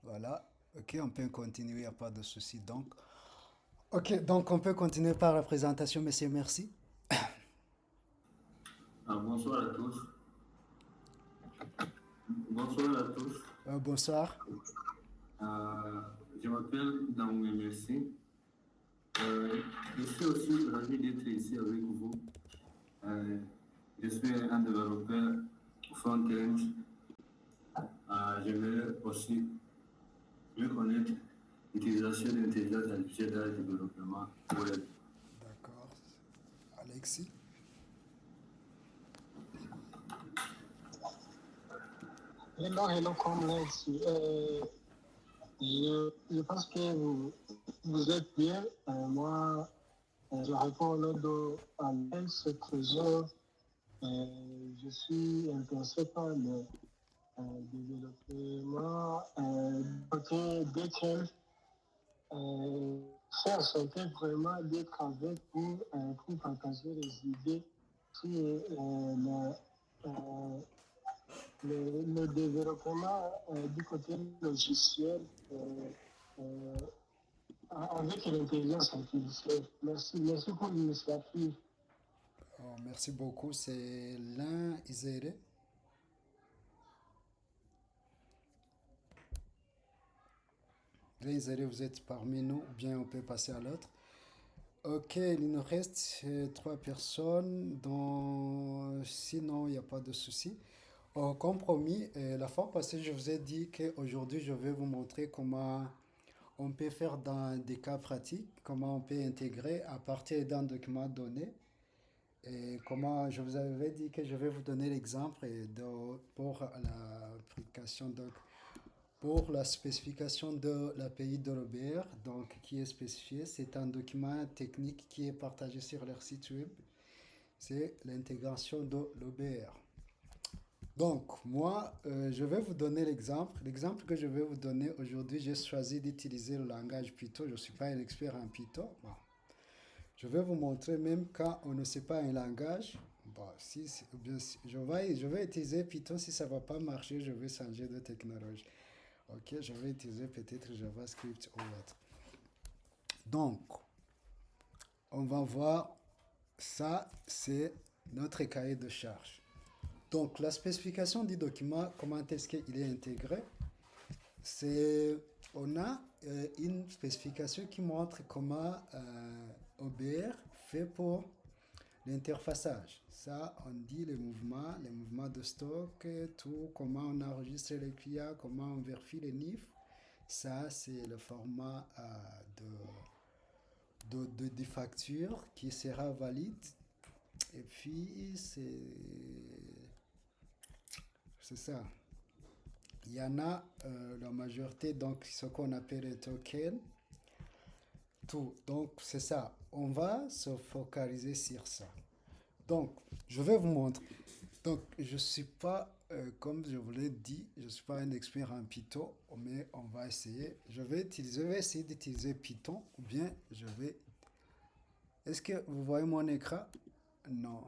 Voilà. Ok, on peut continuer, il n'y a pas de souci. Donc on peut continuer par la présentation, monsieur. Merci. Bonsoir à tous. Bonsoir à tous. Bonsoir. Euh, je m'appelle Daoumé Merci. Je suis aussi ravi d'être ici avec vous. Euh, je suis un développeur front-end. J'aimerais aussi mieux connaître l'utilisation de l'intelligence artificielle dans le développement web. D'accord. Alexis. Hello, hello, comrades. Je pense que vous êtes bien. Moi, je réponds au nom de Alex Trésor. Je suis intéressé par le développement côté DTL. Faire sortir vraiment d'être avec pour partager les idées sur le développement du côté logiciel euh, avec l'intelligence artificielle. Merci, merci pour l'initiative. Oh, merci beaucoup. C'est l'un Iséré. L'un Iséré, vous êtes parmi nous, ou bien on peut passer à l'autre. Ok, il nous reste trois personnes, dont sinon il n'y a pas de souci. Au compromis, la fois passée, je vous ai dit qu'aujourd'hui, je vais vous montrer comment on peut faire dans des cas pratiques, comment on peut intégrer à partir d'un document donné. Et comment je vous avais dit que je vais vous donner l'exemple pour l'application, donc pour la spécification de l'API de l'OBR, donc qui est spécifié, c'est un document technique qui est partagé sur leur site web. C'est l'intégration de l'OBR. Donc, moi, je vais vous donner l'exemple. L'exemple que je vais vous donner aujourd'hui, j'ai choisi d'utiliser le langage Python. Je ne suis pas un expert en Python. Bon, je vais vous montrer même quand on ne sait pas un langage. Bon, je vais utiliser Python. Si ça ne va pas marcher, je vais changer de technologie. Ok, je vais utiliser peut-être JavaScript ou autre. Donc, on va voir ça, c'est notre cahier de charge. Donc, la spécification du document, comment est-ce qu'il est intégré? C'est, on a une spécification qui montre comment OBR fait pour l'interfaçage. Ça, on dit les mouvements de stock, tout, comment on enregistre les clients, comment on vérifie les NIF. Ça, c'est le format de facture qui sera valide. Et puis, c'est ça. Il y en a la majorité, donc ce qu'on appelle un token. Tout. Donc, c'est ça. On va se focaliser sur ça. Donc, je vais vous montrer. Donc, je ne suis pas, comme je vous l'ai dit, je ne suis pas un expert en Python, mais on va essayer. Je vais essayer d'utiliser Python, ou bien je vais... Est-ce que vous voyez mon écran? Non.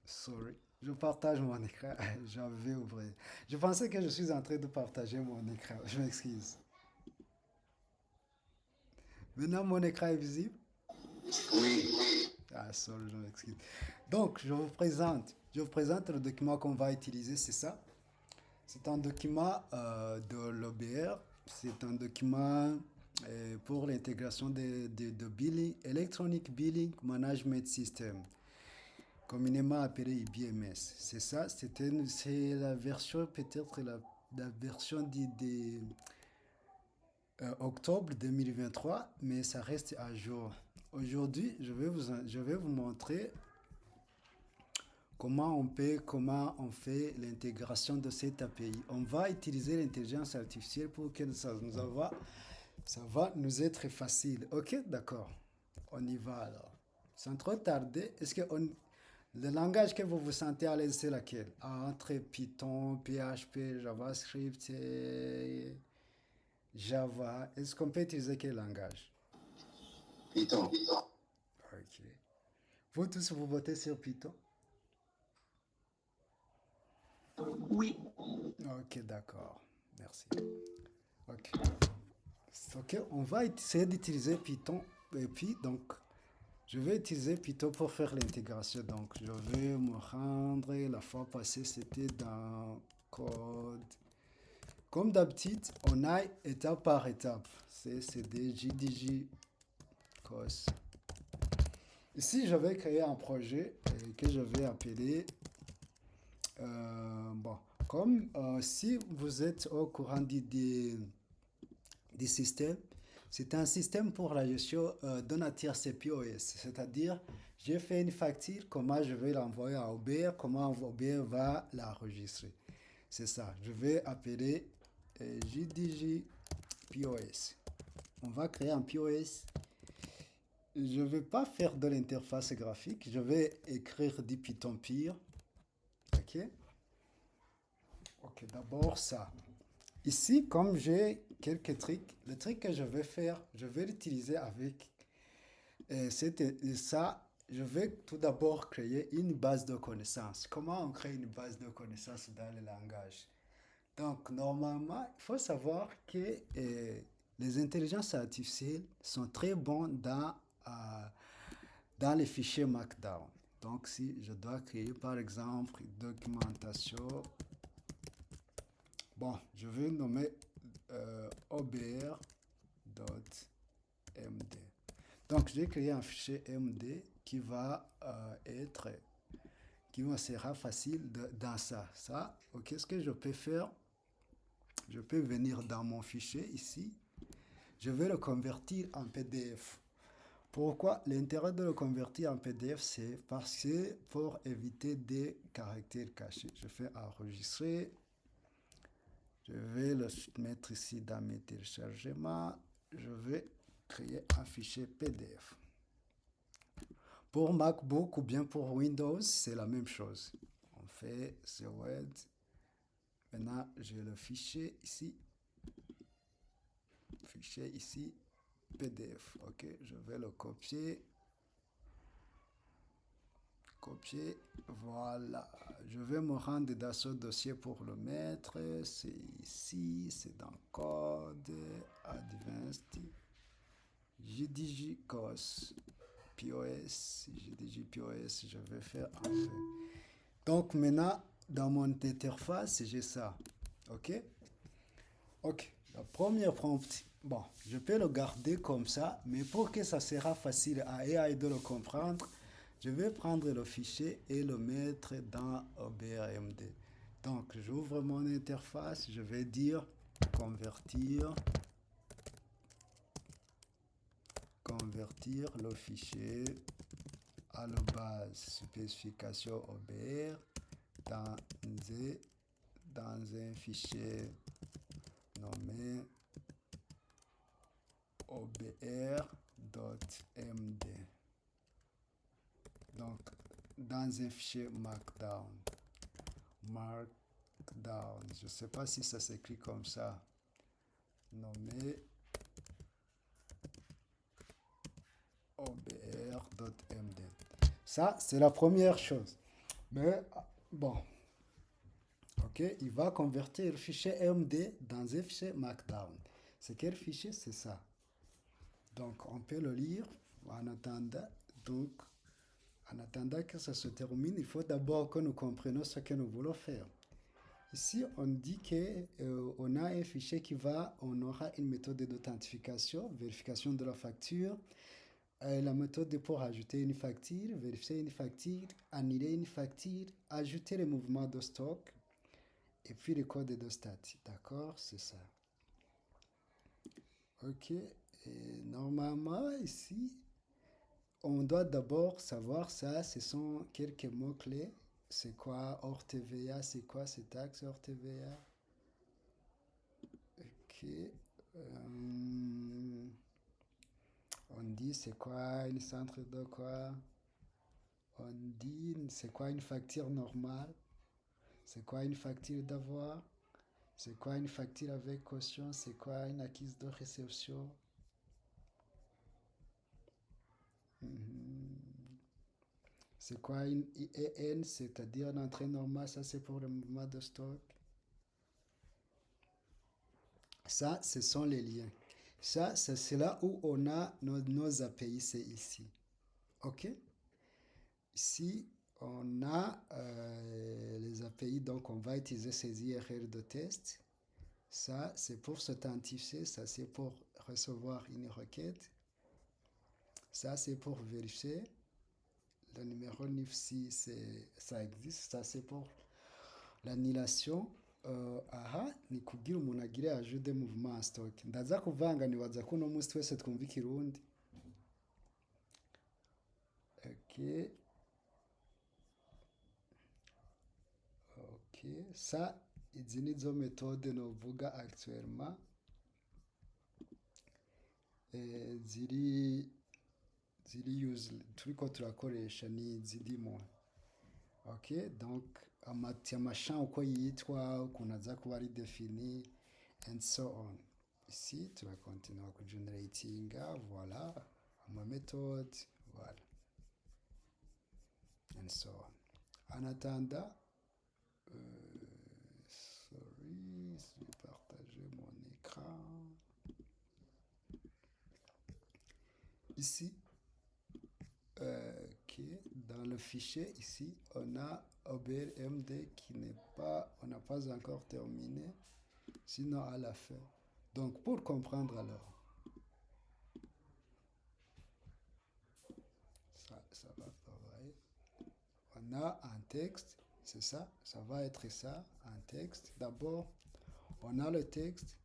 Sorry. Je partage mon écran. J'avais ouvert. Je pensais que je suis en train de partager mon écran. Je m'excuse. Maintenant, mon écran est visible? Oui. Ah, sorry, je m'excuse. Donc, je vous présente le document qu'on va utiliser, c'est ça. C'est un document de l'OBR. C'est un document pour l'intégration de billing, Electronic Billing Management System, communément appelé IBMS. C'est ça, c'est la version, peut-être la version octobre 2023, mais ça reste à jour. Aujourd'hui, je vais vous montrer comment on fait l'intégration de cette API. On va utiliser l'intelligence artificielle pour que ça va nous être facile. Ok, d'accord. On y va alors. Sans trop tarder, le langage que vous vous sentez à l'aise, c'est laquelle? Entre Python, PHP, JavaScript et Java. Est-ce qu'on peut utiliser quel langage? Python. Ok. Vous tous, vous votez sur Python? Oui, Ok, d'accord. Merci. Ok, on va essayer d'utiliser Python. Et puis, donc, je vais utiliser Python pour faire l'intégration. Donc, je vais me rendre. La fois passée, c'était dans code. Comme d'habitude, on a étape par étape. C'est CD, JDJ, COS. Ici, je vais créer un projet que je vais appeler. Bon, comme si vous êtes au courant des systèmes, c'est un système pour la gestion d'un tierce POS. C'est-à-dire, j'ai fait une facture, comment je vais l'envoyer à Uber, comment Uber va l'enregistrer. C'est ça, je vais appeler JDJ POS. On va créer un POS. Je ne vais pas faire de l'interface graphique, je vais écrire du Python pire. Ok. Ok, d'abord ça. Ici, comme j'ai quelques trucs, le truc que je vais faire, je vais l'utiliser avec ça. Je vais tout d'abord créer une base de connaissances. Comment on crée une base de connaissances dans le langage? Donc, normalement, il faut savoir que les intelligences artificielles sont très bonnes dans les fichiers Markdown. Donc, si je dois créer, par exemple, une documentation, bon, je vais nommer obr.md. Donc, j'ai créé un fichier MD qui va qui me sera facile dans ça. Ça, ok, ce que je peux faire, je peux venir dans mon fichier ici, je vais le convertir en PDF. Pourquoi l'intérêt de le convertir en PDF, c'est parce que pour éviter des caractères cachés. Je fais enregistrer, je vais le mettre ici dans mes téléchargements, je vais créer un fichier PDF. Pour MacBook ou bien pour Windows, c'est la même chose. On fait ce Word. Maintenant, j'ai le fichier ici. Fichier ici, PDF. Ok, je vais le copier. Copier. Voilà. Je vais me rendre dans ce dossier pour le mettre. C'est ici, c'est dans Code, Advanced, JDJ COS, POS, JDJ POS. Je vais faire un peu. Donc maintenant, dans mon interface, j'ai ça. Ok? Ok. La première prompt, bon, je peux le garder comme ça, mais pour que ça sera facile à AI de le comprendre, je vais prendre le fichier et le mettre dans OBRMD. Donc, j'ouvre mon interface, je vais dire convertir le fichier à la base spécification OBR dans un fichier nommé obr.md. Donc, dans un fichier Markdown. Je ne sais pas si ça s'écrit comme ça. Nommé obr.md. Ça, c'est la première chose. Mais, bon. Ok, il va convertir le fichier MD dans un fichier Markdown. C'est quel fichier? C'est ça. Donc, on peut le lire en attendant. Donc, en attendant que ça se termine, il faut d'abord que nous comprenions ce que nous voulons faire. Ici, on dit qu'on a un fichier on aura une méthode d'authentification, vérification de la facture. La méthode pour ajouter une facture, vérifier une facture, annuler une facture, ajouter les mouvements de stock, et puis le code de stat. D'accord, c'est ça. Ok, et normalement ici, on doit d'abord savoir ça, ce sont quelques mots-clés. C'est quoi hors TVA? C'est quoi ces taxes hors TVA? Ok. On dit c'est quoi une centre de quoi? On dit c'est quoi une facture normale? C'est quoi une facture d'avoir? C'est quoi une facture avec caution? C'est quoi une acquise de réception? C'est quoi une IEN? C'est-à-dire une entrée normale, ça c'est pour le mouvement de stock. Ça, ce sont les liens. Ça, c'est là où on a nos API, c'est ici. OK? Ici, on a les API, donc on va utiliser ces URL de test. Ça, c'est pour s'authentifier, ça, c'est pour recevoir une requête. Ça, c'est pour vérifier. Le numéro NIFC, ça existe. Ça, c'est pour l'annulation. Aha ni kugira umuntu agire ajout de mouvement en stock. Ndaza kuvanga nibaza ko uno munsi twese twumva ikirundi. Ok. Ok. Ça, izi nizo méthode novuga actuellement. Ziri turiko turakoresha ni zirimo. Ok, donc amachan uko yitwa ukuntu aza kuba ari defini and so on. Ici turakontinua kugeneratinga, voilà, ama méthode, voilà, and so on. En attendant, sorry, je vais partager mon écran. Ici, ok, dans le fichier ici, on a OBRMD qui n'est pas, on n'a pas encore terminé, sinon à la fin. Donc pour comprendre alors, ça va travailler. On a un texte, c'est ça, ça va être ça, un texte. D'abord, on a le texte.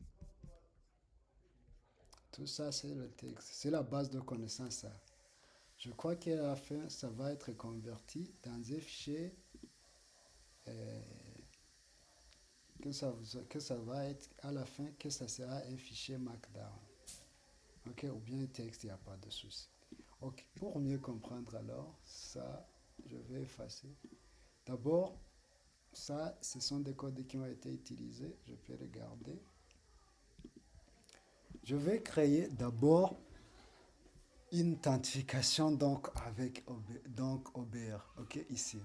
Tout ça, c'est le texte. C'est la base de connaissance, ça. Je crois qu'à la fin, ça va être converti dans un fichier que ça va être à la fin, que ça sera un fichier Markdown. Ok, ou bien un texte, il n'y a pas de souci. Ok, pour mieux comprendre alors, ça, je vais effacer. D'abord, ça, ce sont des codes qui ont été utilisés. Je peux regarder. Je vais créer d'abord une authentification donc avec OBR, ok, ici.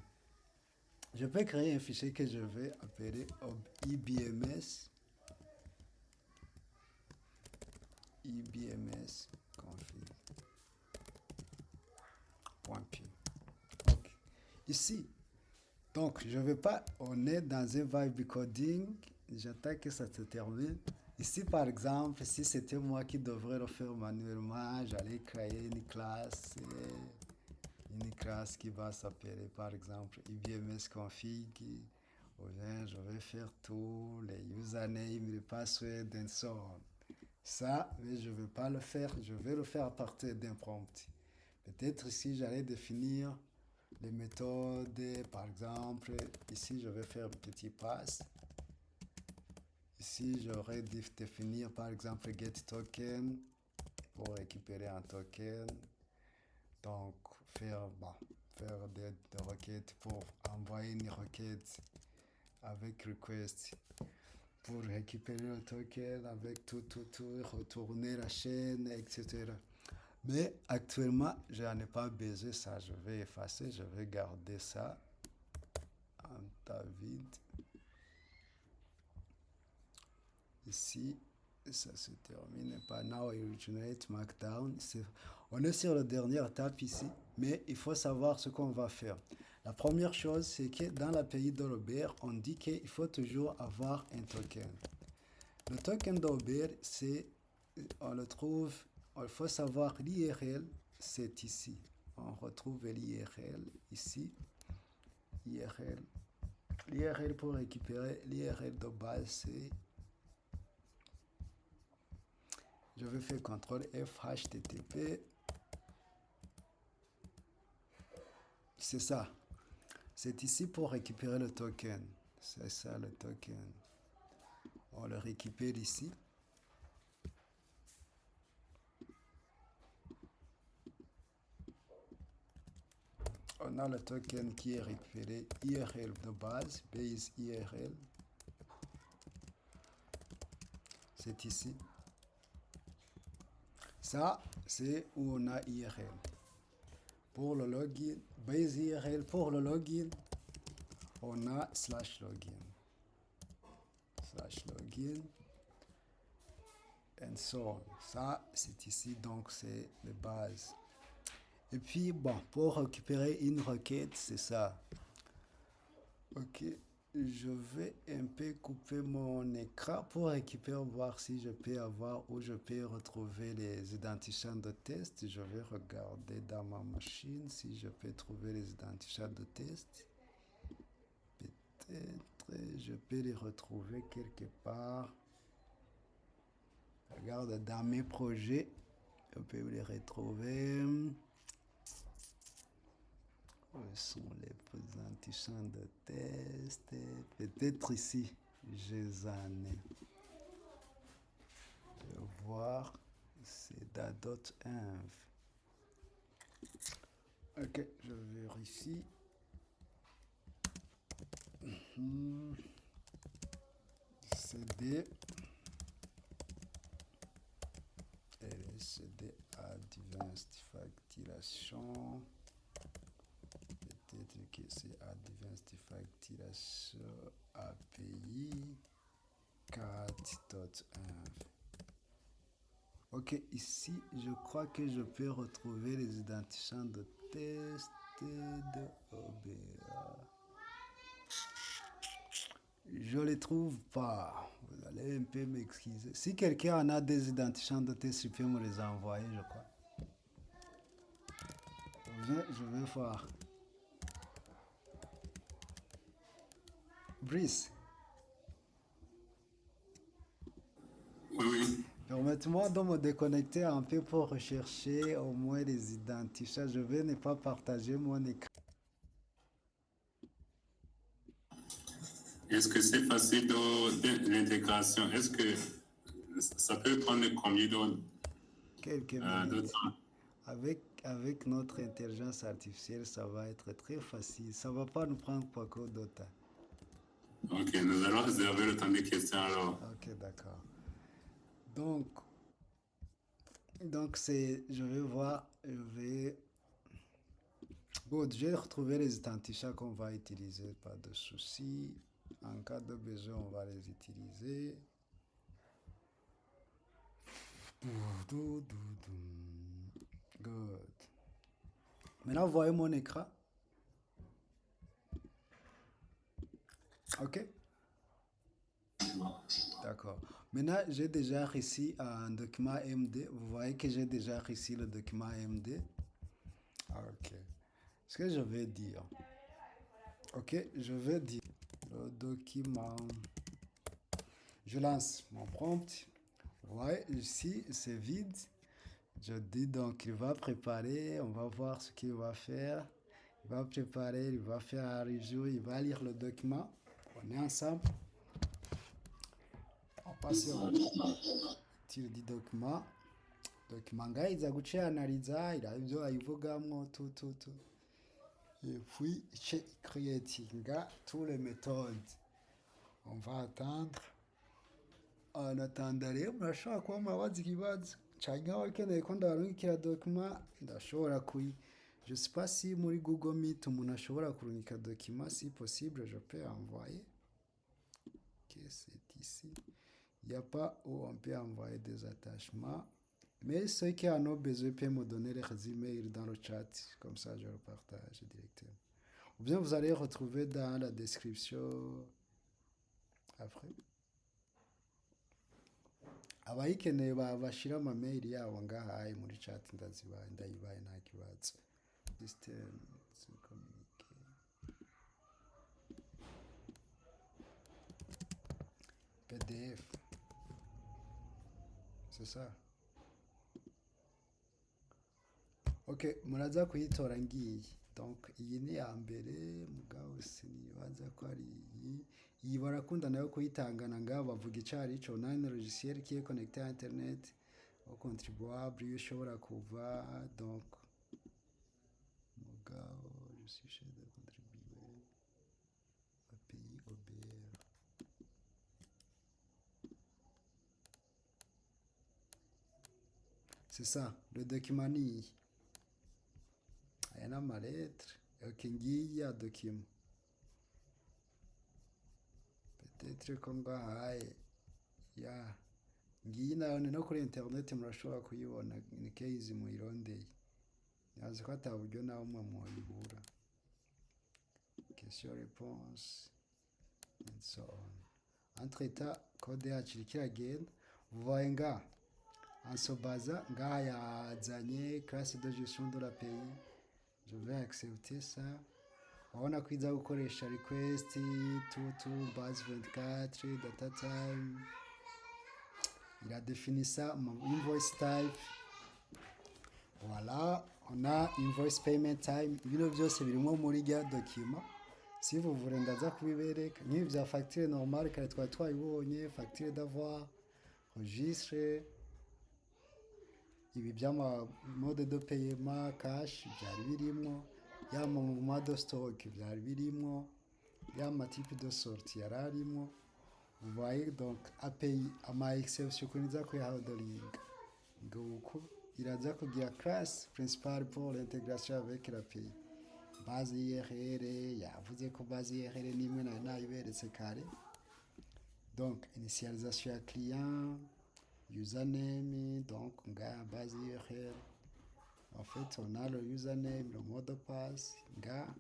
Je peux créer un fichier que je vais appeler IBMS config.py. Ok. Ici, donc je vais pas, on est dans un vibe coding, j'attends que ça se termine. Ici, par exemple, si c'était moi qui devrais le faire manuellement, j'allais créer une classe qui va s'appeler, par exemple, IBMS config. Je vais faire tout, les usernames, les passwords, and so on. Ça, mais je ne vais pas le faire, je vais le faire à partir d'un prompt. Peut-être ici, j'allais définir les méthodes, par exemple, ici, je vais faire un petit pass. Ici, j'aurais dû définir par exemple getToken pour récupérer un token. Donc, faire des requêtes pour envoyer une requête avec request pour récupérer le token avec tout, retourner la chaîne, etc. Mais actuellement, je n'en ai pas besoin ça. Je vais effacer, je vais garder ça en tas vide. Ici, ça se termine pas. Now I originate Markdown. On est sur la dernière étape ici, mais il faut savoir ce qu'on va faire. La première chose, c'est que dans l'API d'OBR, on dit qu'il faut toujours avoir un token. Le token d'OBR, on le trouve, il faut savoir l'IRL, c'est ici. On retrouve l'IRL ici. L'IRL pour récupérer l'IRL de base, c'est... Je vais faire CTRL F HTTP. C'est ça. C'est ici pour récupérer le token. C'est ça le token. On le récupère ici. On a le token qui est récupéré IRL de base, base IRL. C'est ici. Ça, c'est où on a IRL. Pour le login, base IRL, pour le login, on a /login. /login. and so on. Ça, c'est ici, donc c'est les bases. Et puis, bon, pour récupérer une requête, c'est ça. Ok, je vais un peu couper mon écran pour récupérer, voir si je peux avoir ou je peux retrouver les identifiants de test. Je vais regarder dans ma machine si je peux trouver les identifiants de test. Peut-être je peux les retrouver quelque part. Regarde dans mes projets, je peux les retrouver. Où sont les identifiants de test? Peut-être ici, je les en ai. Je vais voir, c'est dans d'autres inv. Ok, je vérifie. CD. LSD Advanced Facturation. Peut-être que c'est Advanced Facturation API 4.1. Ok, ici, je crois que je peux retrouver les identifiants de test de OBA. Je ne les trouve pas. Vous allez un peu m'excuser. Si quelqu'un en a des identifiants de test, il peut me les envoyer, je crois. Je vais voir. Brice. Oui, oui. Permettez-moi de me déconnecter un peu pour rechercher au moins les identifiants. Je vais ne pas partager mon écran. Est-ce que c'est facile de l'intégration? Est-ce que ça peut prendre combien Quelques de minutes. temps? Avec notre intelligence artificielle, ça va être très facile. Ça ne va pas nous prendre beaucoup de temps. Ok, nous allons réserver le temps des questions alors. Ok, d'accord. Donc c'est, je vais voir, bon, je vais retrouver les identifiants qu'on va utiliser, pas de souci. En cas de besoin, on va les utiliser. Good. Maintenant, vous voyez mon écran. Ok? D'accord. Maintenant, j'ai déjà réussi un document MD. Vous voyez que j'ai déjà réussi le document MD. Ok. Ce que je vais dire. Ok, je vais dire le document. Je lance mon prompt. Vous voyez, ici, c'est vide. Je dis donc, il va préparer. On va voir ce qu'il va faire. Il va préparer, il va faire un review, il va lire le document. On est ensemble. On passe sur le du document. Document nga iza gucanaliza ira ibyo ayivugamo tout. Et puis creating tous les méthodes. On va attendre. En attendant rero murashobora kuba murabaza ikibazo canke abakeneye ko ndabarungikira document ndashobora kuyi. Je sais pas si muri Google Meet umuntu ashobora kurungika document, si possible je peux envoyer. Ok, c'est ici. Il n'y a pas où on peut envoyer des attachements. Mais ceux qui en ont besoin peuvent me donner les emails dans le chat. Comme ça, je le partage directement. Ou bien vous allez retrouver dans la description après. Abayikeneye bashira ama mail yabo ngaha muri chat ndayibaye nta kibazo. System PDF. C'est ça. Ok, muraza kuyitora ngiyi. Donc iyi ni ya mbere mugabo sinibaza ko ari iyi. Iyi barakunda nayo kuyitangana ngaho bavuga icari ico nine logiciel qui est connecté à internet au contribuable iyo ushobora kuva donc mugabo je suis chez de contribuer API OBR. C'est ça, le document ni aya ni amalettre. Ok, ngiyi ya document. Peut-être ko ngahaye ya ngiyi nayo ni no kuri internet murashobora kuyibona ni case muyirondeye yazi ko ataburyo nawe mwe mwayibura question réponse and so on entre temps code yacu iri kiragenda voyez nga ansobaza ngaha yazanye classe de gestion de la pays je vais accepter ça urabona ko iza gukoresha request tutu base 24 data time iradefinisa invoice type voilà on a invoice payment time ibintu byose birimo muri rya document si vous voulez ndaza kubibereka nk'ibi bya facture normale kare twari twayibonye facture d'avoir registre ibi by'ama mode de paiement cash byari birimo yama mu mode stock byari birimo yama type de sortie yararimo vous voyez donc API ama exception kuniza ko yahandolinga nguko iraza kugira classe principale pour l'intégration avec l'API base IRR yavuze ko base IRR nimwe nayiberetse kare donc initialisation ya client username donc nga base URL en fait on a le username le mot de passe nga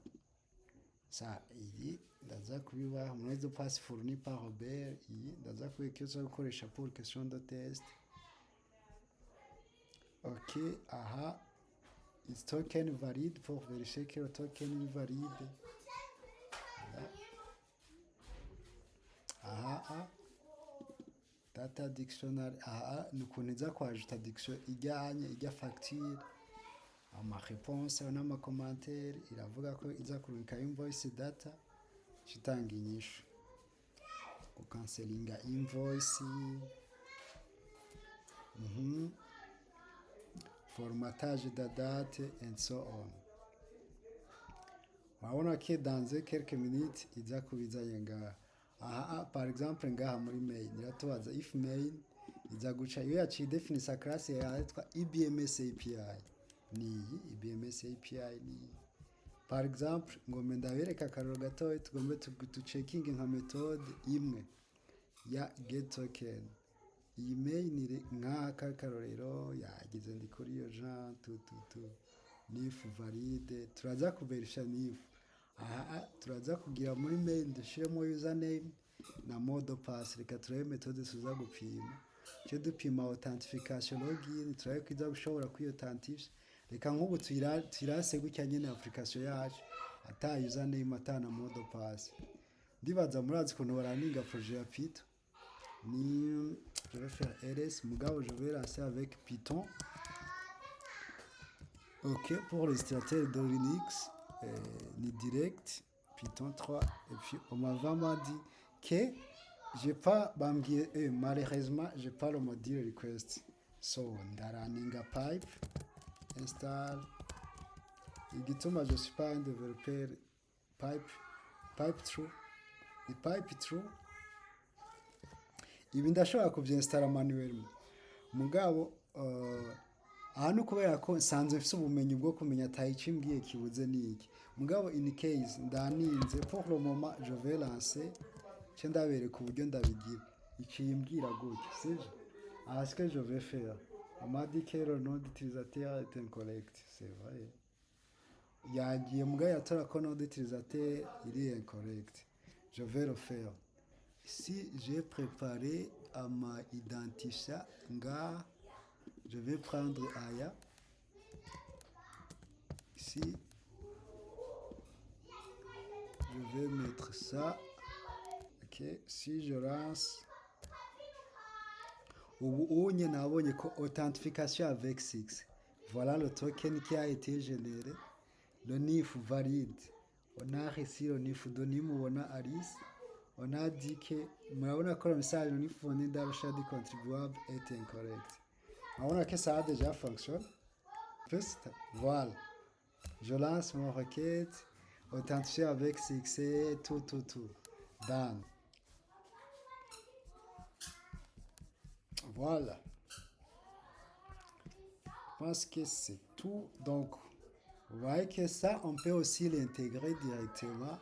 ça iyi ndaza kubiba mot de passe fourni par Robert iyi ndaza kubikiza gukoresha pour question de test ok aha is token valide pour vérifier que le token est valide aha data dictionary aha nukuntu iza kwajuta diction ijyanye ijya facture ama réponse n'ama commentaire iravuga ko iza kurunka invoice data kitanga inyishu ku cancelinga invoice formatage de date and so on wabona que dans quelques minutes iza kubizanye ngaha aha par exemple ngaha muri mail iratubaza if mail iza guca iyo yaciye definisa classe yitwa IBMS API ni IBMS API ni par exemple ngombe ndabereka akaroro gatoya tugombe tuchecking nka methode imwe ya get token iyi mail ni nk'aka karorero yagize ndi kuri iyo Jean nif valide turaza kuverifya nif aha turaza kugira muri mail dushiremo username na mot de passe reka turabe methode tuza gupima cyo dupima authentification login turabe kwiza gushobora kwiauthentifica reka nk'ubu tuyirase gutya nyene application yacu ata username ata na mot de passe ndibaza murazi kuntu baraninga projet ya Python ni je vais faire ls mugabo je vais lancer avec Python ok pour les utilisateurs de Linux ni direct Python 3 et puis on m'a vraiment dit que j'ai pas malheureusement j'ai pas le module request so ndaraninga pipe install igituma je suis pas un développeur pipe through the pipe through ibi ndashobora kubyinstalla manuellement mugabo ahantu kubera ko nsanzwe mfite ubumenyi bwo kumenya tayichimbwiye kibuze niki mugabo in case ndaninze pour le moment je vais lancer cyo ndabereka uburyo ndabigira ikimbwira gutyo sivyo ce que je vais faire on m'a dit que le nom d'utilisateur est incorrect c'est vrai yagiye mugabo yatora ko nom d'utilisateur il est incorrect je vais le faire si j'ai préparé à ma identifier nga je vais prendre Aya ici je vais mettre ça ok si je lance ubu unye nabonye ko authentification avec 6 voilà le token qui a été généré le NIF valide on a reçu le NIF de nimubona Alice on a dit que murabona ko le message le NIF fourni dans le chat du contribuable est incorrect. On que ça a déjà fonctionné. Voilà. Je lance mon requête, authentifié avec succès, tout. Done. Voilà. Je pense que c'est tout. Donc, vous voyez que ça, on peut aussi l'intégrer directement.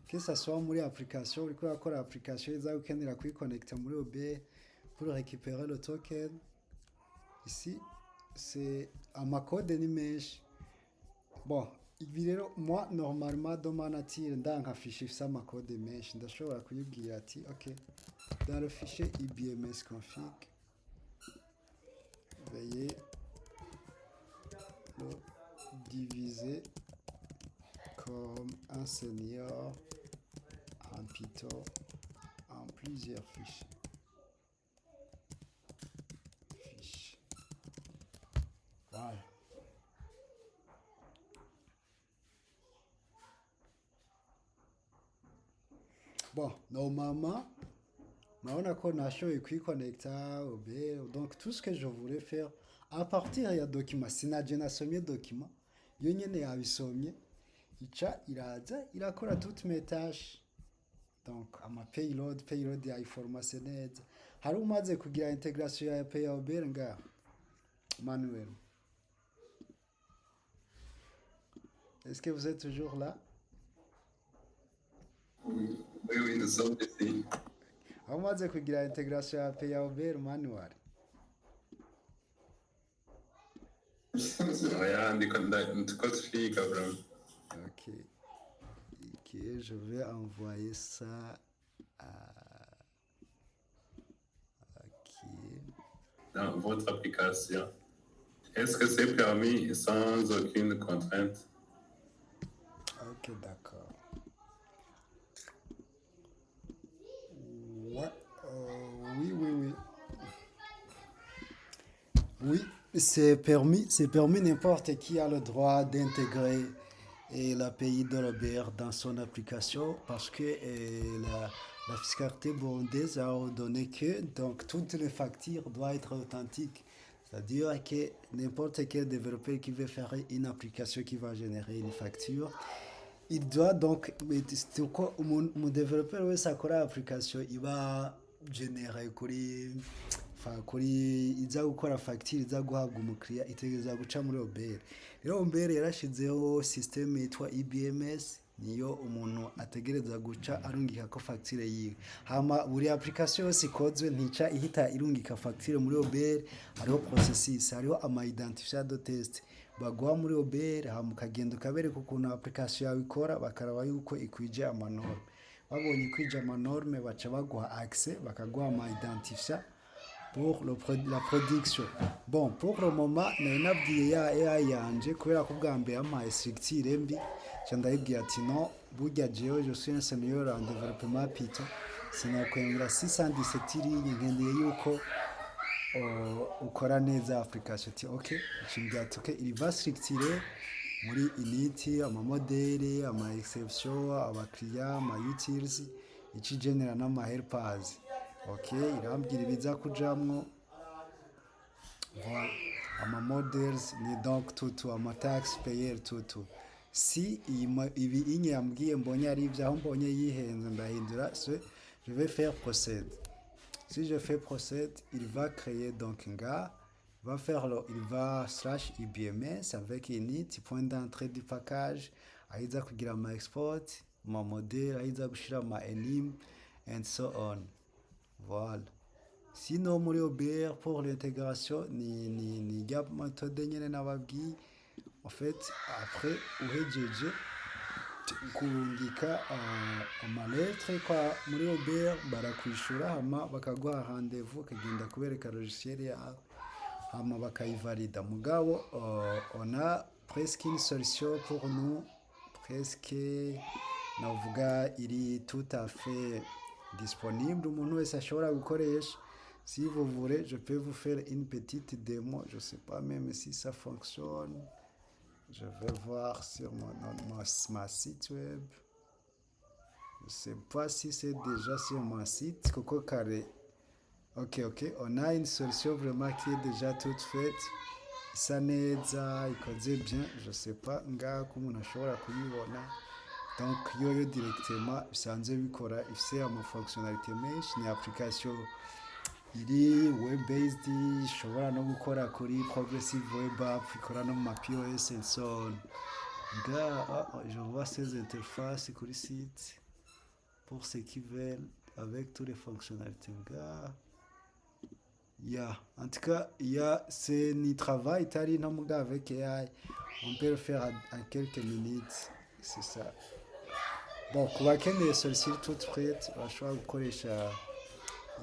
Que ça soit muri application, uriko akora application iza ukenera kuyiconnecta muri OB pour récupérer le token. Ici, c'est amacode ni menshi. Bon, ibi rero moi normalement dans ma nature ndankafishe ifise amacode menshi ndashobora kuyibwira ati ok dans le fichier ibms config veuillez le diviser comme un senior en Python en plusieurs fichiers. Voilà. Bon, normalement, murabona ko nashoboye kwiconnecta donc tout ce que je voulais faire à partir ya document sinaje nasomye document yo nyene yabisomye ica iraza irakora toutes mes tâches donc ama payload ya information neza hari umaze kugira intégration ya payable nga Manuel. Est-ce que vous êtes toujours là? Oui, oui, nous sommes ici. Aho umaze kugira intégration ya payable Manuel. Rien, ndiko turiga vraiment. Ok. Ok, je vais envoyer ça à... Ok. Dans votre application. Est-ce que c'est permis sans aucune contrainte? Ok, d'accord. Ouais, oui. Oui, c'est permis, n'importe qui a le droit d'intégrer l'API de l'Uber dans son application parce que la fiscalité burundaise a ordonné que donc, toutes les factures doivent être authentiques. C'est-à-dire que n'importe quel développeur qui veut faire une application qui va générer une facture, il doit donc, mon développeur wese akora application iba générer kuri iza gukora facture iza guhabwa umukiriya itegereza guca muri Uber. Rero Uber yarashizeho system yitwa IBMS niyo umuntu ategereza guca arungika ko facture yiwe. Hama buri application yose ikozwe ntica ihita irungika facture muri Uber, hariho processus, hariho ama identifier de test. Baguha muri Uber hama ukagenda ukabereka ukuntu application yawe ikora bakaraba yuko ikwije amanorme. Babonye ikwije amanorme baca baguha accès bakaguha ama identifier pour la production. Bon, pour le moment, nabwiye ya AI yanje kubera ko bwa mbere amaye structure mbi cyandayibwiye ati non burya jewe je suis un senior en développement Python sinakwemera 617 ligne ngendeye yuko ukora neza application ati ok ikimbwira ati ok il va structurer muri init ama modèle ama exception aba client ama utils iki genera n'ama helpers. Ok, irambwira ibiza kujamwo voilà ama models ni donc tout ama tax payer tout si ibi inye yambwiye mbonye ari ibyaho mbonye yihenze ndahindura je vais faire procède. Si je fais procède, il va créer donc un gars, il va / IBMS avec init point d'entrée du package aiza kugira ma export ma modèle aiza gushira ma enim and so on. Voilà. Sinon muri Uber pour l'intégration ni gap méthode nyene nababwiye. En fait après uhejeje kurungika amalettre kwa muri Uber barakwishura hama bakaguha rendez-vous kagenda kubereka logiciel yawe hama bakayivalida. Mugabo on a presque une solution pour nous presque navuga iri tout à fait disponible umuntu wese ashobora gukoresha. Si vous voulez, je peux vous faire une petite démo. Je sais pas même si ça fonctionne. Je vais voir sur ma site web. Je sais pas si c'est déjà sur mon site. Coco Carré. Ok. On a une solution vraiment qui est déjà toute faite. Isa neza, ikoze bien. Je sais pas ngaha ko umuntu ashobora kuyibona. Donc yoyo directement bisanzwe bikora ifise ama fonctionnalité menshi ni application iri web based ishobora no gukora kuri progressive web app ikora no ma POS and so on. Je vois ces interfaces kuri site pour ceux qui veulent avec toutes les fonctionnalités. Yeah. En tout cas, c'est ni travail, tari no muga avec AI. On peut le faire en quelques minutes. C'est ça. Bon, ku bakeneye solution toute prête, bashobora gukoresha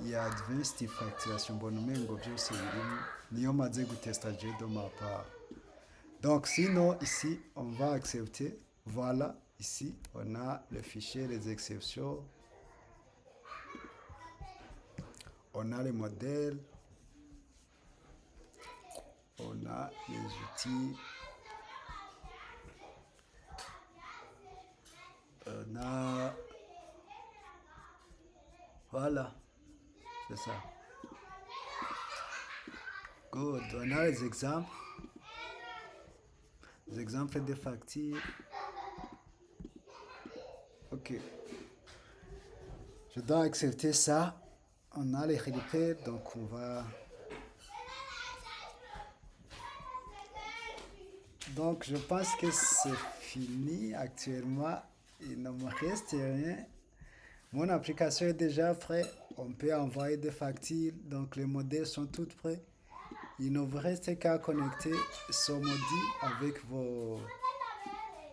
iyi advanced facturation mbona umengo byose birimo. Niyo maze gutesta je de ma part. Donc sinon, ici, on va accepter. Voilà, ici, on a le fichier, les exceptions. On a les modèles. On a les outils. On a... Voilà, c'est ça. Good. On a les exemples. Les exemples de factures. Ok. Je dois accepter ça. On a les repères, donc on va... Donc je pense que c'est fini actuellement. Il ne me reste rien. Mon application est déjà prête. On peut envoyer des factures. Donc les modèles sont tous prêts. Il ne vous reste qu'à connecter ce module avec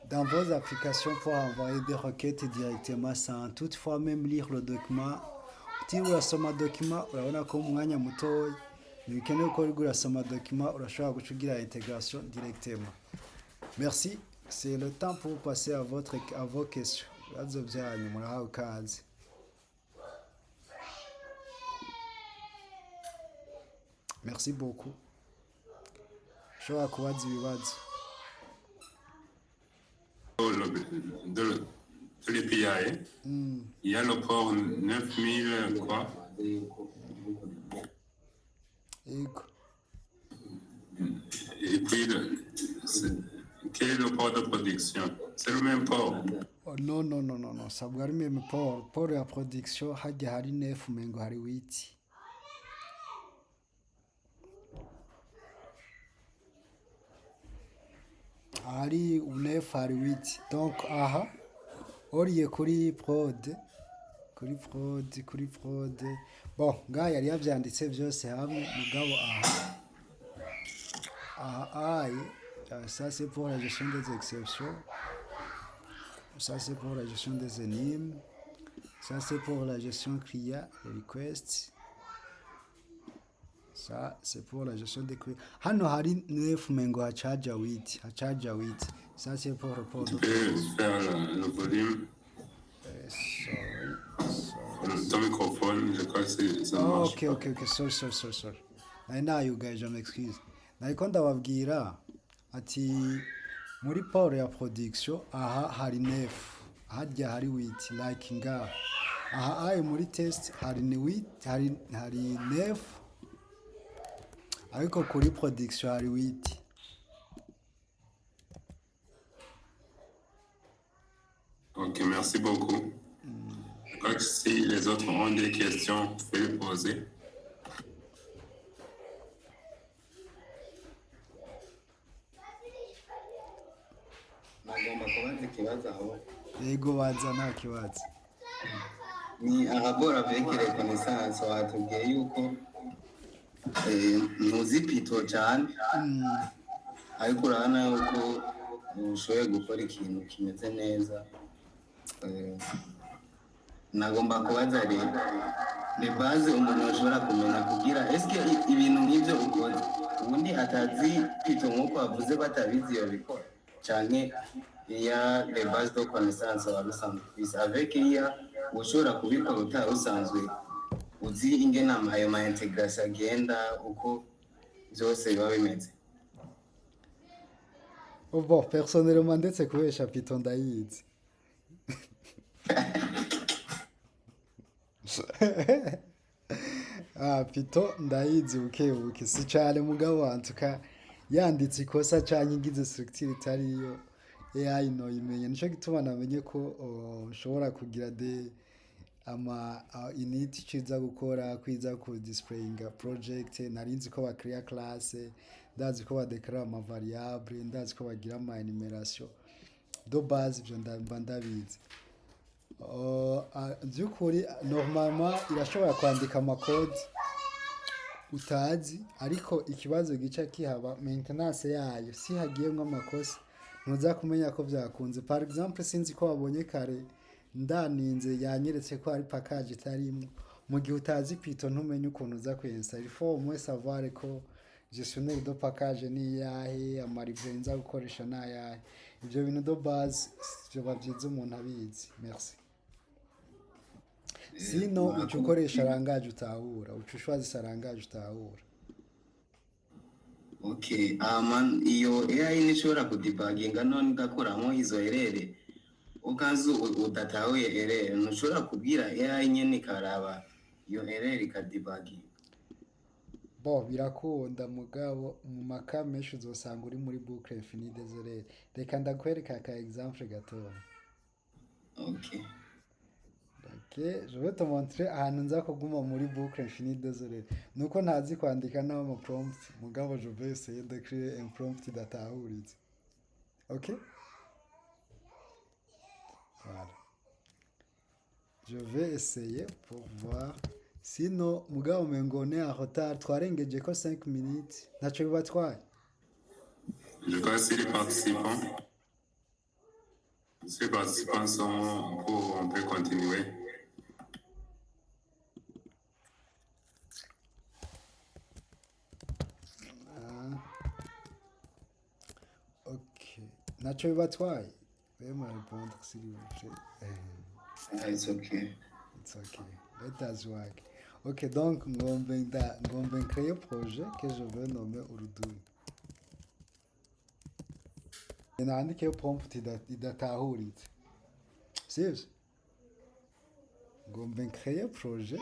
dans vos applications pour envoyer des requêtes directement sans toutefois même lire le document. Utiriwe urasoma document urabona ko mu mwanya mutoya ntibikenewe ko uriko urasoma document urashobora guca ugira intégration directement. Merci, c'est le temps pour passer à vos questions. Ibibazo byanyu murahawe ikaze. Merci beaucoup. Ushobora kubaza ibibazo. De l'API, il y a le port 9000 quoi. Yego. Et puis, quel est le port de production? C'est le même port. Oh, non, non, non, non, non. Sabwa ari meme port. Port ya production hajya hari 9 umengo hari 8. Hari 9 hari 8. Donc aha oriye kuri prod. Kuri prod. Bon, ngaha yari yavyanditse byose hamwe mugabo aha ça c'est pour la gestion des exceptions. Ça c'est pour la gestion des énigmes. Ça c'est pour la gestion client, les requests. Ça c'est pour la gestion des clients. Hano hari 9 mengo hachaja 8. Ça c'est pour report. Tu peux faire le volume. Sorry. Ton microphone, je crois que ça marche. Ok. Sorry. Nayo guys, je m'excuse. Nariko ndababwira ati muri port ya production aha hari 9. Harya hari 8 like nga. Aha ayo muri test hari 8, hari 9. Ariko kuri production hari 8. Ok, merci beaucoup. Je crois que si les autres ont des questions, vous pouvez les poser. Nagomba kubaza ikibazo aho Yego baza nta kibazo. ni arabora avec reconnaissance watubwiye yuko ntuzi pito cyane ariko urabona yuko ushoboye gukora ikintu kimeze neza. Nagomba kubaza rero ni base umuntu ashobora kumenya kugira eske ibintu nk'ibyo ukoze ubundi atazi pito nk'uko wavuze batabizi iyo bikora cyane iya les bases de connaissance wari usanzwe ubizi avec iya ushobora kubikora utari usanzwe uzi ingene ayo ma integration agenda uko byose biba bimeze. Bon, personnellement ndetse kubesha Python ndayizi. Python ndayizi buke si cyane mugabo wantuka yanditse ikosa cyane ingize structure itariyo AI no imenye nico gituma namenye ko ushobora kugira init ciza gukora kwiza ku displayinga project narinzi ko bakrea class ndazi ko badeclara ama variable ndazi ko bagira ama enumeration do base byo ndabizi. Byukuri normalement irashobora kwandika amakode utazi ariko ikibazo gica kihaba maintenance yayo si hagiyemwo amakosa ntuza kumenya ko byakunze par exemple sinzi ko wabonye kare ndaninze yanyeretse ko hari package itarimo mu gihe utazi Python ntumenye ukuntu uza kuinstall il faut au moins savoir ko gestionnaire de package ni yahe amarive nza gukoresha na yahe ibyo bintu do base byo babyize umuntu abizi merci sino uca ukoresha rangaje utahura uca ushwaza rangaje utahura Okay, iyo AI nishobora kudebuginga none igakoramo izo erere ukazi udatahuye erere ntushobora kubwira AI nyene ikaraba iyo erere ikadebuginga. bo birakunda mugabo mu maka menshi uzosanga uri muri boucle infinie des erreurs reka ndakwereka ka exemple gatoya. Okay. Ok, je vais te montrer ahantu nza kuguma muri boucle infinie des erreurs nuko ntazi kwandika n'ama prompt mugabo je vais essayer de créer un prompt datahuritse. Ok, voilà, je vais essayer pour voir sinon mugabo mengo ne en retard twarengeje ko 5 minutes ntaco bibatwaye. Je crois que si les participants, sont en cours, on peut continuer. Ok, ntaco bibatwaye veuillez me répondre s'il vous plaît. It's okay. It's okay. Let us work. Ok, donc ngombe créer projet que je veux nommer Urudui. Naandike prompt idatahuritse. Sivyo? Ngombe créer projet,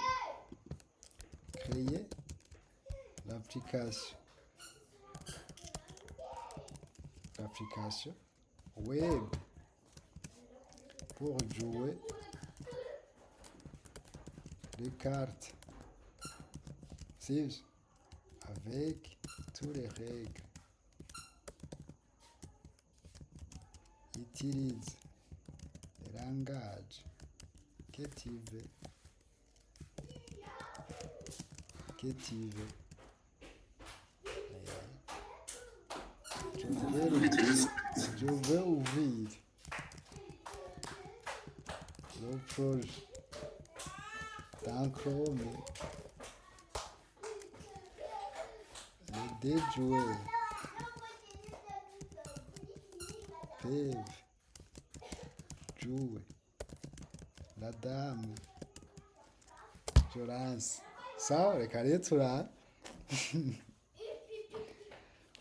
créer l'application web pour jouer les cartes, sivyo, avec tous les règles. Utilise le langage que tu veux. Je veux ouvrir le projet dans Chrome. Les joueurs peuvent jouer la dame. Je lance. Sawa, reka rero turara.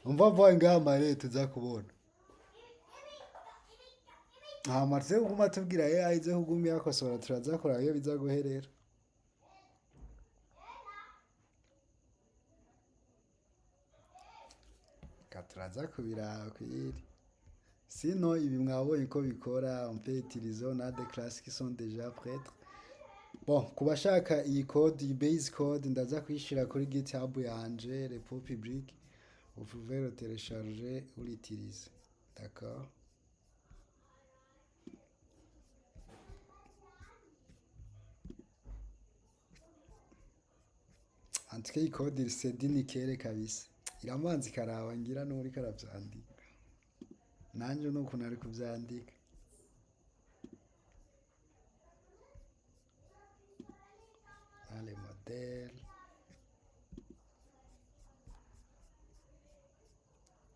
Umva vuba ngaha mare tuza kubona. Hama tuze kuguma tubwira AI ize kuguma yakosora turaza kuraba iyo biza guherera. Turaza kubiraba kwiri. Sinon ibi mwabonye ko bikora on peut utiliser on a des classes qui sont déjà prêtes. Bon, kubashaka iyi code iyi base code ndaza kuyishira kuri GitHub yanje repo public. Vous pouvez le télécharger ou l'utiliser. D'accord? En tout cas, iyi code irisedi nikere kabisa. Iramanzi karaba ngira n'uri karavyandika. Nanje nuko nari kuvyandika. Les modèles.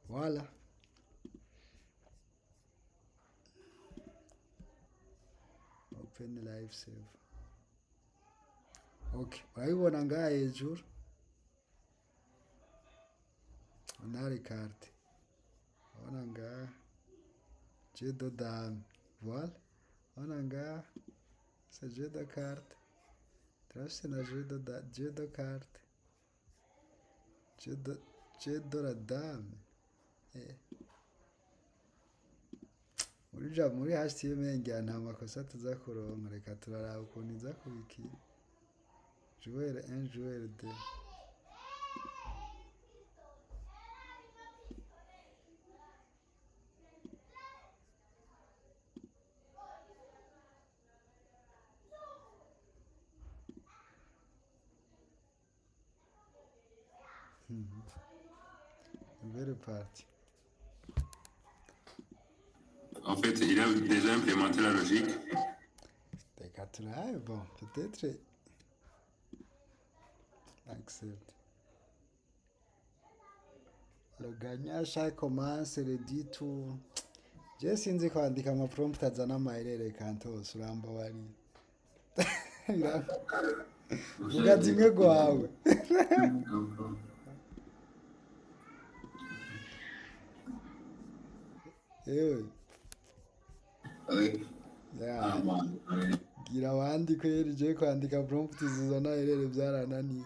Voilà. Open live save. Ok, urabibona ngaha hejuru. On les cartes. On a ngaha. Jeu de dame. Voilà. On a ngaha. C'est jeu de cartes. Tracé na jeu de cartes. Jeu de la dame. Muri HTML ngira nta makosa tuza kuronka reka turaraba ukuntu iza kubikira. Joueur 1, joueur 2. Nouvelle partie. En fait, il a déjà implémenté la logique. Reka turabe, bon, peut-être accepte. Le gagnant chaque commence le dit tout. Je sinzi kwandika amaprompt azana amayerere kantose urambabarira. Vuga zimwe gwawe. Ewe, Oui. ya, gira abandi kweri je kwandika prompt zizana amayerere byarananiye.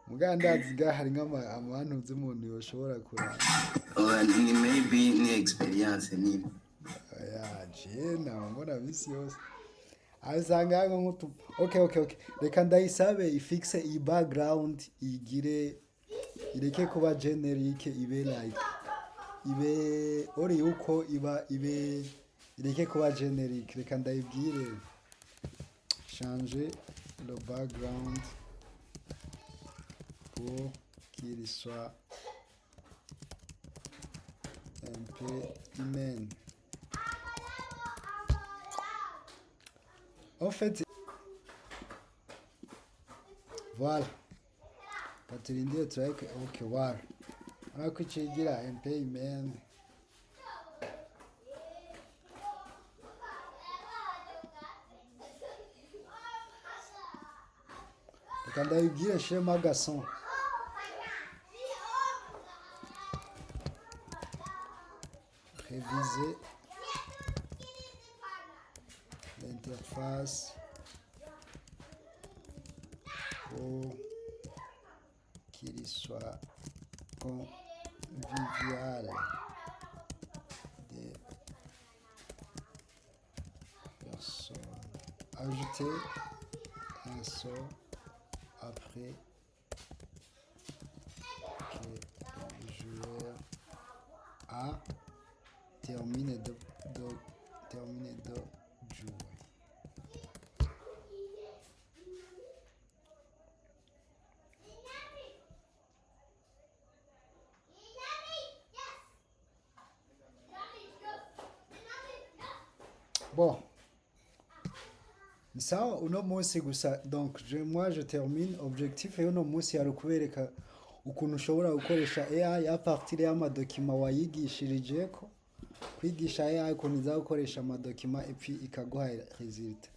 Mugandazi ga hari nk'abantu uzi umuntu yoshobora kuranga. Ni maybe ni experience ni. Ya, je nabona bisi yose. Asanga hano nk'utu. Okay. Reka ndayisabe ifixe iyi background igire ireke kuba generic ibe like ibe ori uko ibe ireke kuba generic. Reka ndayibwire changer le background pour qu'il soit un peu humain. En fait, voilà. Katurindire tureke okay, voilà. Ariko icigira un peu humain. Reka ndayibwire shiremo agason. Réviser l'interface pour qu'il soit convivial des personnes. Ajouter un sort après que le joueur a terminé de jouer. Bon, ça, uno munsi gusa donc moi je termine objectif et uno munsi yari ukubereka ukuntu ushobora gukoresha AI a partir y'amadokima wayigishirijeko kwigisha AI ukuntu iza gukoresha amadokima et puis ikaguha résultat.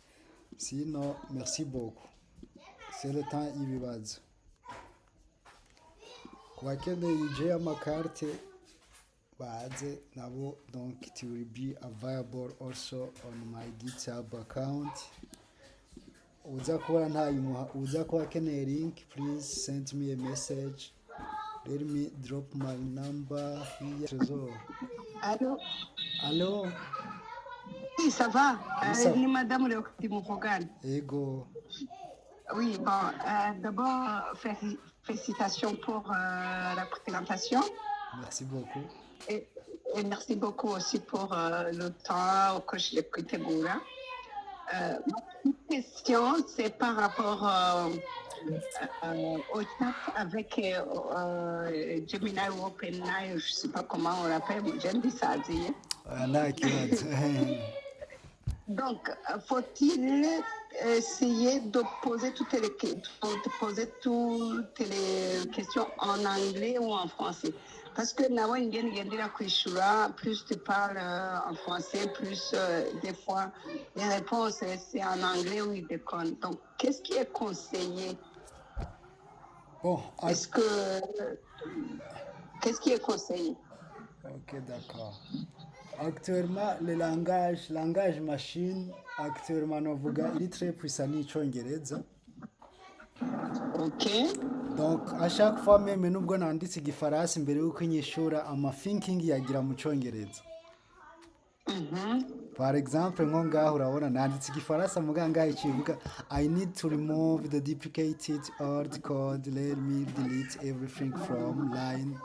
Sinon, merci beaucoup. C'est le temps y'ibibazo. Ku bakeneye ije amakarte baze nabo, donc it will be available also on my GitHub account. Uza kuba ntayimuha, uza kuba akeneye link, please send me a message. Let me drop my number here. Trésor. Allô? Oui, ça va. Oui, ça va. Ni Madame Léocadie Moufogane. Ego. Oui, bon, d'abord, félicitations pour la présentation. Merci beaucoup. Et merci beaucoup aussi pour le temps que j'ai pris Goura. Ma question, c'est par rapport au chat avec Gemini ou OpenAI, je ne sais pas comment on l'appelle, mais j'aime bien ça dire. Donc, faut-il essayer de poser toutes les questions en anglais ou en français? Parce que plus tu parles en français, plus des fois les réponses c'est en anglais ou ils déconnent. Donc, qu'est-ce qui est conseillé? Bon, qu'est-ce qui est conseillé? Ok, d'accord. Actuellement, le langage machine, actuellement, novuga il est très puissant n'icyongereza. Ok. Donc, à chaque fois, même nubwo nanditse igifaransa imbere y'uko inyishura ama thinking yagira mu cyongereza. Par exemple, nko ngaho urabona nanditse igifaransa muganga ikivuga I need to remove the duplicated old code, let me delete everything from line.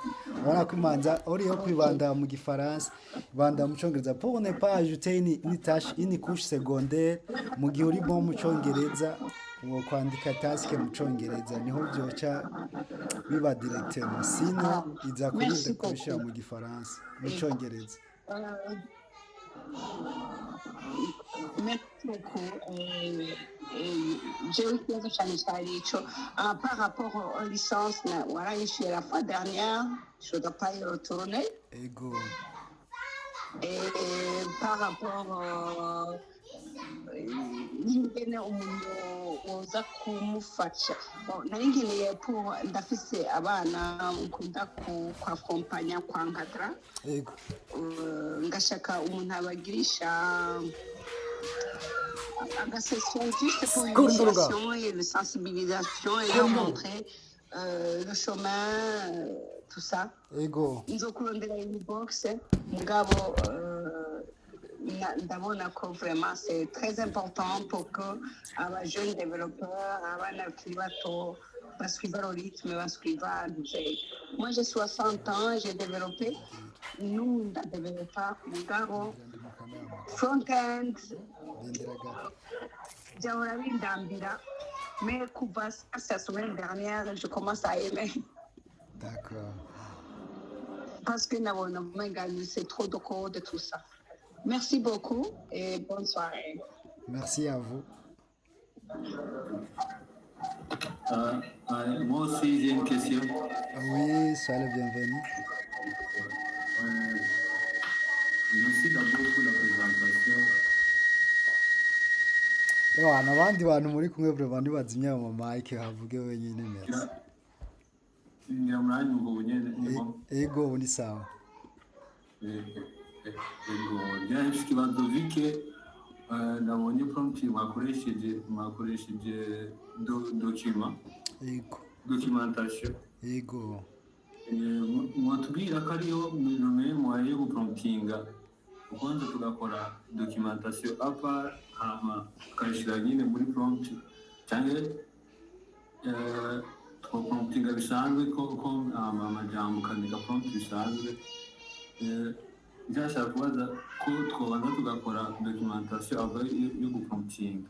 Urabona ko imanza uriyo kwibanda mu gifaransa, ibanda mu cyongereza pour ne pas ajouter une tâche, une couche secondaire mu gihe uri bon mu cyongereza uwo kwandika tasike mu cyongereza niho byoca biba directement sino iza kurinda Merci kubishyira beaucoup. mu gifaransa mu cyongereza. Euh, Merci beaucoup. J'ai eu plaisir par rapport aux licences, voilà, je suis la fois dernière, je ne dois pas y retourner. Ego. Et par rapport n'ingene umuntu uza kumufasha nari nkeneye pour ndafise abana nkunda kwakompanya kwankadra Ego. ngashaka umuntu abagirisha agasession juste pour Skurunduruga. l'initiation et de sensibilisation et leur montrer le chemin, tout ça. Ego. Nzokurondera iyi box mugabo ndabona ko vraiment c'est très important pour que aba jeunes développeurs abana bakiri bato basuiva le rythme basuiva moi j'ai 60 ans j'ai développé nous ndadevelopa mugabo front-end byahora bindambira mais kuva la semaine dernière je commence à aimer. D'accord. Parce que c'est trop de code et tout ça. Merci beaucoup et bonne soirée. Merci à vous. Moi aussi, j'ai une question. Oui, sois le bienvenu. Merci d'abord pour la présentation. Ewana abandi bantu muri kumwe vraiment ntibazimye mu mic havuge wenyine merci. Ngira mwanya ubwo nyene niho. Ego ubu ni sawa. Ego njye mfite ikibazo bike nabonye prompt mwakoresheje documentation. Ego. Mwatubwira ko ariyo numero mwaye yo gupromptinga ukonze tugakora documentation apa hama tukayishyira nyine muri prompt cyangwa promptinga bisanzwe ko amajambo ukandika prompt bisanzwe byashaka kubaza ko twabanza tugakora documentation ava yo gupromptinga.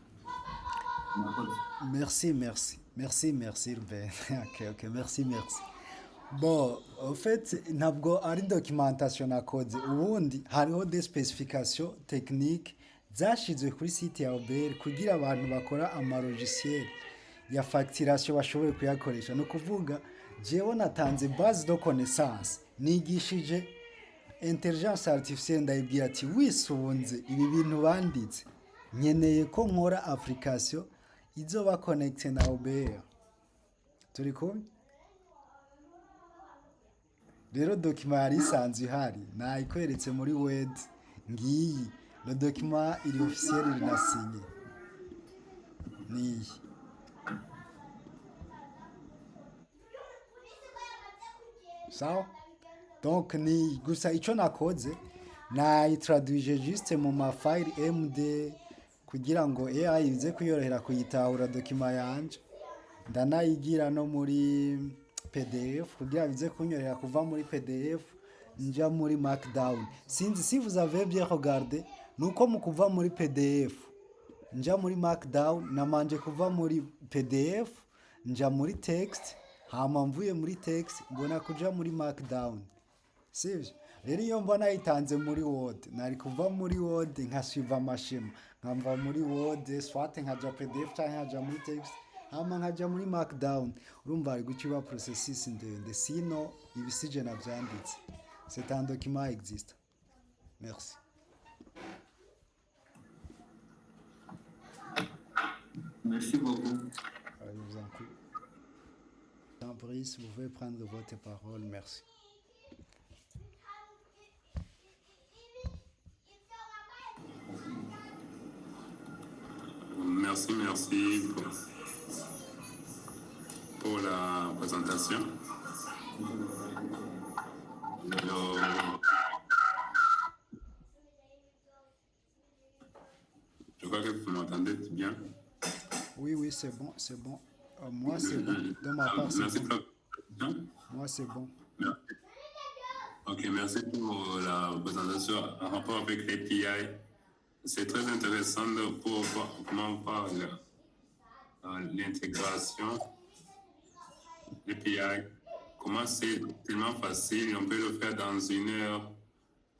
Merci Ruben. Ok, merci. Bon, en fait, ntabwo ari documentation nakoze ubundi hariho des spécifications techniques zashyizwe kuri site ya OBR kugira abantu bakora amalogiciel ya facturation bashobore kuyakoresha. No kuvuga jewe natanze base de connaissance nigishije intelligence artificielle ndayibwira ati wisunze ibi bintu banditse nkeneye ko nkora application izoba connecte na OBR. Turi kumwe? Rero document yari isanzwe ihari nayikweretse muri Word ngiyi le document il est officiel il na signé ni sawa. Donc ni gusa icyo nakoze nayitraduije juste mu ma file MD kugira ngo AI ize kuyorohera kuyitahura document yanje ndanayigira no muri PDF kugira bize kunyorera kuva muri PDF nja muri Markdown. Sinzi si vous avez bien regardé nuko mu kuva muri PDF nja muri Markdown namanje kuva muri PDF nja muri text hama mvuye muri text mbona kuja muri Markdown. Sivyo? Rero iyo mbona yitanze muri Word nari kuva muri Word nkasuiva amashema nkamva muri Word swate nkaja PDF cyangwa nkaja muri text hama nkaja muri Markdown. Urumva ari gukiba processus ndende sino ibisije navyanditse. C'est un document existe. Merci. Merci beaucoup. Je vous en prie. Jean-Brice, vous pouvez prendre votre parole. Merci. Merci pour la présentation. Je crois que vous m'entendez bien. Oui, c'est bon. Moi, c'est bon. De ma part, c'est Merci bon. pour la présentation. Moi, c'est bon. Merci. Ok, merci pour la présentation en rapport avec l'API. C'est très intéressant pour voir comment on parle l'intégration, l'API, comment c'est tellement facile, on peut le faire dans 1 heure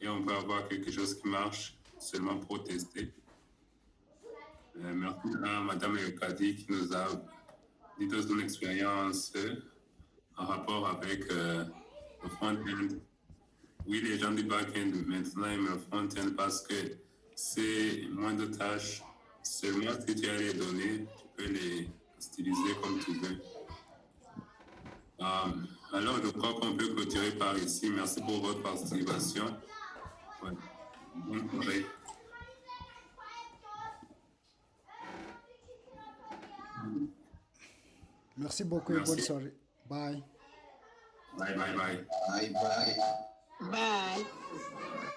et on peut avoir quelque chose qui marche seulement pour tester. Merci à Madame Yokadi qui nous a dit de son expérience en rapport avec le front-end. Oui, les gens du back-end maintenant aiment le front-end parce que c'est moins de tâches. Seulement si tu as les données, tu peux les styliser comme tu veux. Alors, je crois qu'on peut clôturer par ici. Merci pour votre participation. Ouais. Bonne soirée. Merci beaucoup et bonne soirée. Bye. Bye, bye, bye. Bye bye. Bye.